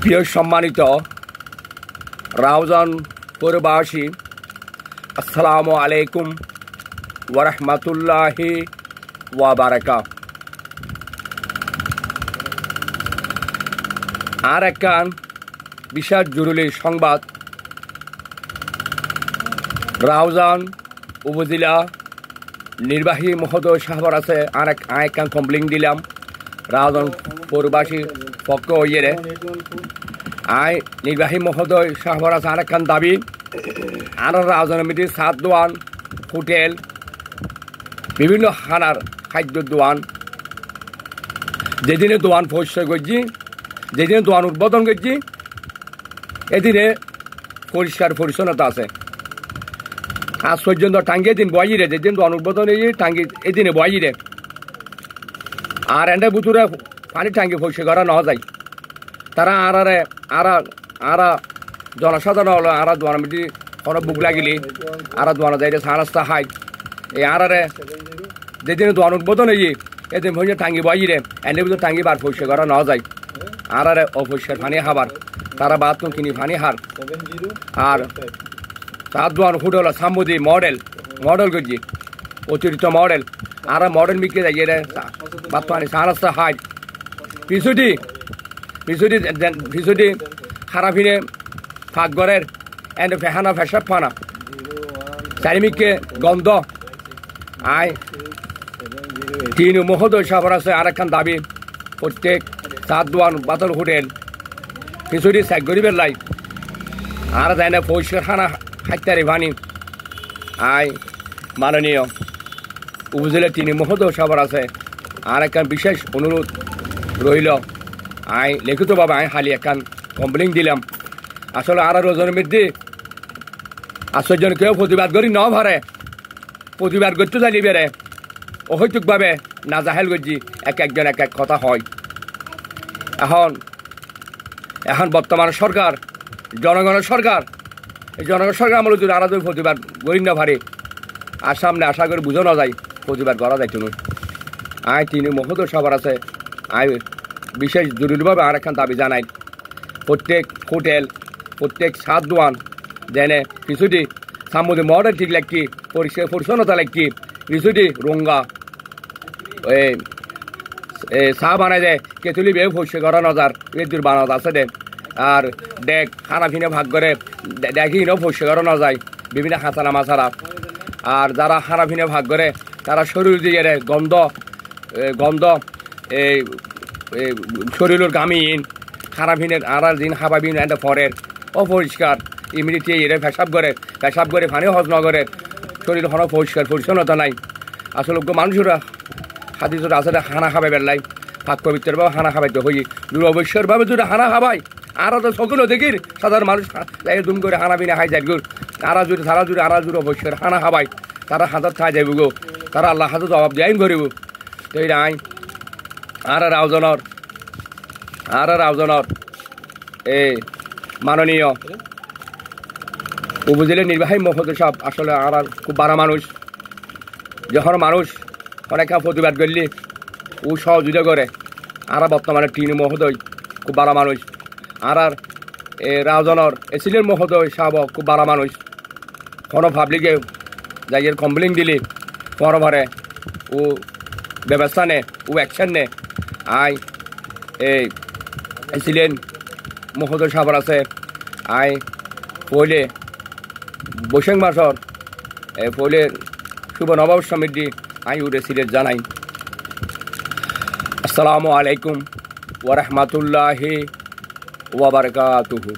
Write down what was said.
প্রিয় সম্মানিত রাউজান পৌরবাসী, আসসালামু আলাইকুম ওয়া রাহমাতুল্লাহি ওয়া বারাকাতুহু। আর একখান বিশাল জরুরি সংবাদ। রাউজান উপজেলা নির্বাহী মহোদয় সাহেবের আছে আর একখান কমপ্লেন দিলাম রাউজান পৌরবাসী পক্ষ হইয়ে নির্বাহী মহোদয় সাহেবের আছে আর একখান দাবি। আর রাউজানের মধ্যে সাত দোয়ান, হোটেল, বিভিন্ন খানার খাদ্য দোয়ান, যেদিনে দোয়ান পরিষ্কার করছি, যেদিনে দোয়ান উদ্বোধন করছি, এদিনে পরিষ্কার পরিচ্ছন্নতা আছে। আজ পর্যন্ত টাঙ্গিয়ে দিন বয়াইরে, যেদিন দোয়ান উদ্বোধন হয়ে টাঙ্গি এদিনে বয়াইরে আর এন্ডে বুতুরে পানি টাঙ্গি পরিষ্কার করা না যায়। তারা আরা জনসাধারণ হলো আর দোয়ান মিটি কোনো বুক লাগিলি আর দোয়ানো যাই চা রাস্তা খাই। এই আরে যেদিনে দোয়ান উদ্বোধন হয়ে এদিন ভেঙে টাঙ্গি বয়াইরে এনে বুঝে টাঙ্গি বার পরিষ্কার করা না যায়। আর অপরিষ্কার পানি খাবার, তারা বাথরুম কিনি পানি হার। আর সাত দোয়ান হোটেল সাম্বুদি মডেল করছি অতিরিক্ত মডেল আর মডেল মিকে যাই বাত পানি চা রাস্তা খাই। পিছুটি খারাপিনে ফাঁকঘরের এন্ড ফেহানা ফেসাব ফানা চারিমিককে গন্ধ। তিন মহোদয় সাহেবের আছে আর একখান দাবি, প্রত্যেক সাত দোয়ান বাতল হোটেল পিছুটি চেক করিবের লাই আর যাই না পরিষ্কার খানা খাইতারি ভানি। মাননীয় উপজেলা তিনি মহোদয় সাহেবের আছে আর একখান বিশেষ অনুরোধ রইল। লিখিতভাবে খালি একখান কমপ্লেন দিলাম। আসলে আর রোজনের মধ্যে আশ্চর্য কেউ প্রতিবাদ করি ন ভারে, প্রতিবাদ করতে জানি বেড়ে অহৈতুকভাবে নাজাহেল করছি একজন এক কথা হয়। এখন বর্তমান সরকার জনগণের সরকার, এই জনগণের সরকার আমরা যদি আরো প্রতিবাদ করি না পারে আর সামনে আশা করে বুঝানো যায় প্রতিবাদ করা যায় তুমি। তিনি মহোদয় সবার আছে বিশেষ জরুরিভাবে আর একখান দাবি জানাই, প্রত্যেক হোটেল, প্রত্যেক সাত দোয়ান যেনে কিছুটি সামুদি মডেল ঠিক লাগছি, পরিষ্কার পরিচ্ছন্নতা লাগছি, কিছুটি রোঙ্গা চাহ বানাই দেয় কেতুলি বেয়ে পরিষ্কার করা নজার এদুর বানাত আছে দে। আর ডেক খানা ফিনে ভাগ করে দেখি এনেও পরিষ্কার করা না যায় বিভিন্ন খাঁচানা মাছারা। আর যারা খানা ফিনে ভাগ করে তারা শরীর দিয়ে গন্ধ এই শরীরের গামিন খানা ফিনের আর দিন খাবাবিন একটা ফরের অপরিষ্কার ইমিডিয়েটলি এরা পেশাব করে পানি হজ ন করে শরীর কোনো পরিষ্কার পরিচ্ছন্নতা নাই। আসলে মানুষরা হাতির আছে খানা খাবে বেড়লাই ফাঁক পবিত্রভাবে খানা খাবাইতে হই দুরবশ্যরভাবে যদি খানা খাবাই আর তো সকলও দেখির সাধারণ মানুষ দুম করে খানা পিনা খাই যায় গুর তারা যদি অবশ্যই খানা খাবাই তারা হাতত খাই যাইব গো, তারা আল্লাহ হাতত জবাব দিয়ে করিব। তো এই আইন আর রাউজনের এই মাননীয় উপজেলা নির্বাহী মহোদয় সাহেব আসলে আর খুব বাড়া মানুষ। যখন মানুষ অনেক প্রতিবাদ করলে ও সহযোগিতা করে। আর বর্তমানে টিন মহোদয় খুব বাড়া মানুষ। আর রাউজনের এসিলের মহোদয় সাহেব খুব বাড়া মানুষ। কোনো পাবলিকে যাই কমপ্লেন দিলে পরভারে ও ব্যবস্থা নে, ও অ্যাকশন নে। এসিলেন মহোদয় সাহেবের আছে পहिले বৈশাখ মাসর পहिले শুভ নববর্ষ সমৃদ্ধি ওরে সিলেট জানাই। আসসালামু আলাইকুম ওয়া রাহমাতুল্লাহি ওয়া বারাকাতুহু।